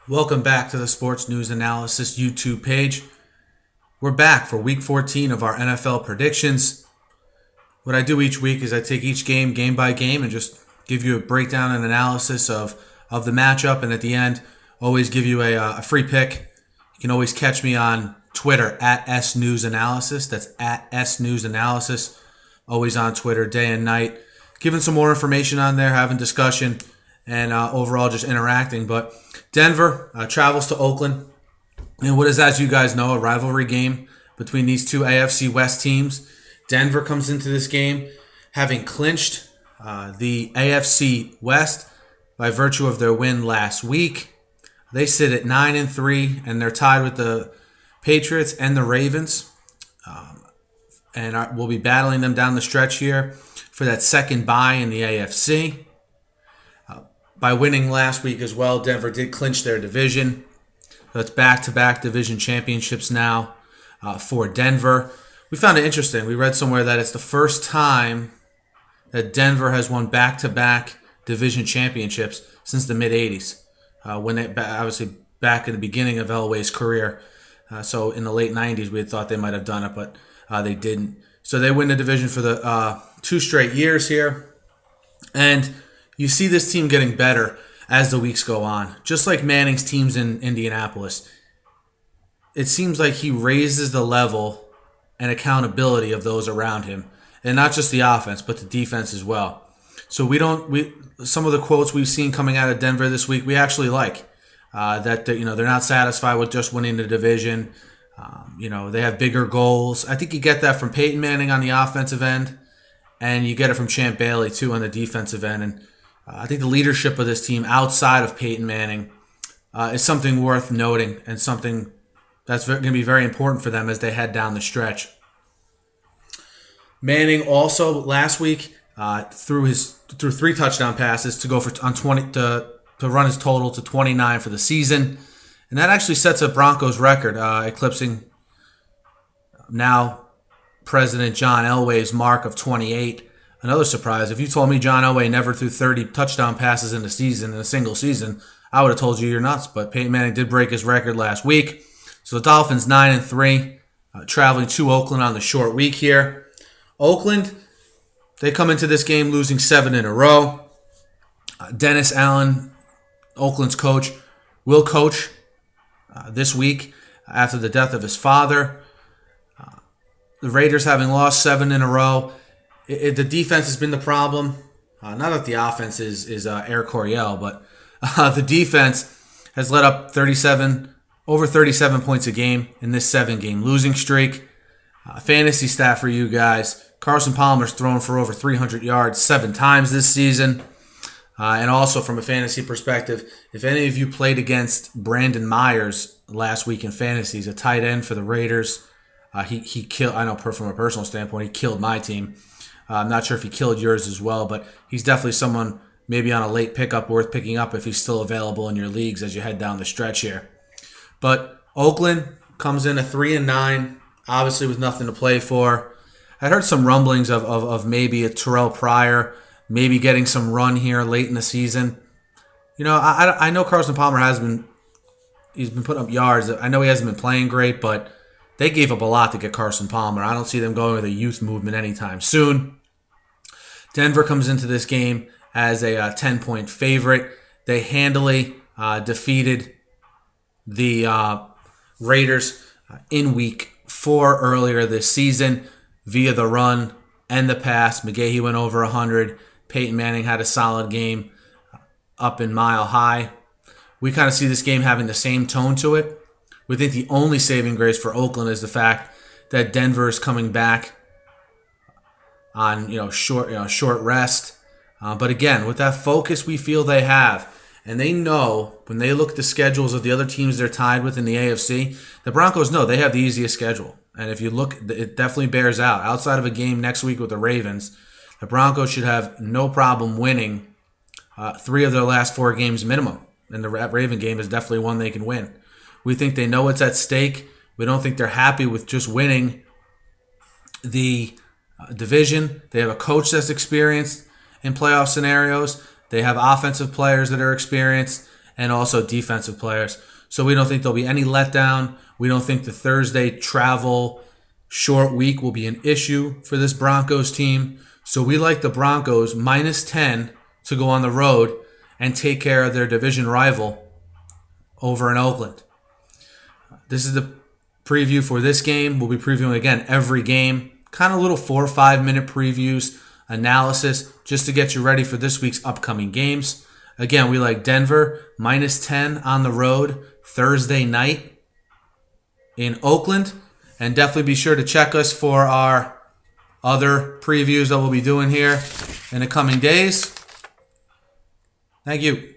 Welcome back to the Sports News Analysis YouTube page. We're back for Week 14 of our NFL predictions. What I do each week is I take each game, game by game, and just give you a breakdown and analysis of the matchup, and at the end, always give you a free pick. You can always catch me on Twitter at SNewsAnalysis. That's at SNewsAnalysis. Always on Twitter, day and night, giving some more information on there, having discussion, and overall just interacting. But Denver travels to Oakland in what is, as you guys know, a rivalry game between these two AFC West teams. Denver comes into this game having clinched the AFC West by virtue of their win last week. They sit at 9-3, and they're tied with the Patriots and the Ravens, and we'll be battling them down the stretch here for that second bye in the AFC. By winning last week as well, Denver did clinch their division. So it's back-to-back division championships now for Denver. We found it interesting. We read somewhere that it's the first time that Denver has won back-to-back division championships since the mid-'80s, when they obviously back in the beginning of Elway's career. So in the late 90s, we had thought they might have done it, but they didn't. So they win the division for the 2 straight years here. And you see this team getting better as the weeks go on. Just like Manning's teams in Indianapolis, it seems like he raises the level and accountability of those around him. And not just the offense, but the defense as well. So some of the quotes we've seen coming out of Denver this week, we actually like. That they're not satisfied with just winning the division. They have bigger goals. I think you get that from Peyton Manning on the offensive end, and you get it from Champ Bailey too on the defensive end. And I think the leadership of this team outside of Peyton Manning is something worth noting and something that's going to be very important for them as they head down the stretch. Manning also last week threw 3 touchdown passes to go for on 20 to run his total to 29 for the season, and that actually sets a Broncos record, eclipsing now President John Elway's mark of 28. Another surprise. If you told me John Elway never threw 30 touchdown passes in a single season, I would have told you you're nuts. But Peyton Manning did break his record last week. So the Dolphins 9-3, traveling to Oakland on the short week here. Oakland, they come into this game losing 7 in a row. Dennis Allen, Oakland's coach, will coach this week after the death of his father. The Raiders having lost 7 in a row. The defense has been the problem. Not that the offense is Air Coryell, but the defense has let up over 37 points a game in this 7-game losing streak. Fantasy stat for you guys: Carson Palmer's thrown for over 300 yards 7 times this season. And also from a fantasy perspective, if any of you played against Brandon Myers last week in fantasy, he's a tight end for the Raiders. He killed. I know from a personal standpoint, he killed my team. I'm not sure if he killed yours as well, but he's definitely someone maybe on a late pickup worth picking up if he's still available in your leagues as you head down the stretch here. But Oakland comes in at 3-9, obviously with nothing to play for. I heard some rumblings of maybe a Terrell Pryor maybe getting some run here late in the season. I know Carson Palmer he's been putting up yards. I know he hasn't been playing great, but they gave up a lot to get Carson Palmer. I don't see them going with a youth movement anytime soon. Denver comes into this game as a 10-point favorite. They handily defeated the Raiders in Week 4 earlier this season via the run and the pass. McGahee went over 100. Peyton Manning had a solid game up in Mile High. We kind of see this game having the same tone to it. We think the only saving grace for Oakland is the fact that Denver is coming back on short rest. But again, with that focus we feel they have, and they know when they look at the schedules of the other teams they're tied with in the AFC, the Broncos know they have the easiest schedule. And if you look, it definitely bears out. Outside of a game next week with the Ravens, the Broncos should have no problem winning 3 of their last 4 games minimum. And the Raven game is definitely one they can win. We think they know what's at stake. We don't think they're happy with just winning the division. They have a coach that's experienced in playoff scenarios. They have offensive players that are experienced. and also defensive players. So we don't think there'll be any letdown. We don't think the Thursday travel short week will be an issue for this Broncos team. So we like the Broncos -10 to go on the road and take care of their division rival over in Oakland. This is the preview for this game. We'll be previewing again every game. Kind of little 4 or 5 minute previews, analysis, just to get you ready for this week's upcoming games. Again, we like Denver -10 on the road Thursday night in Oakland. And definitely be sure to check us for our other previews that we'll be doing here in the coming days. Thank you.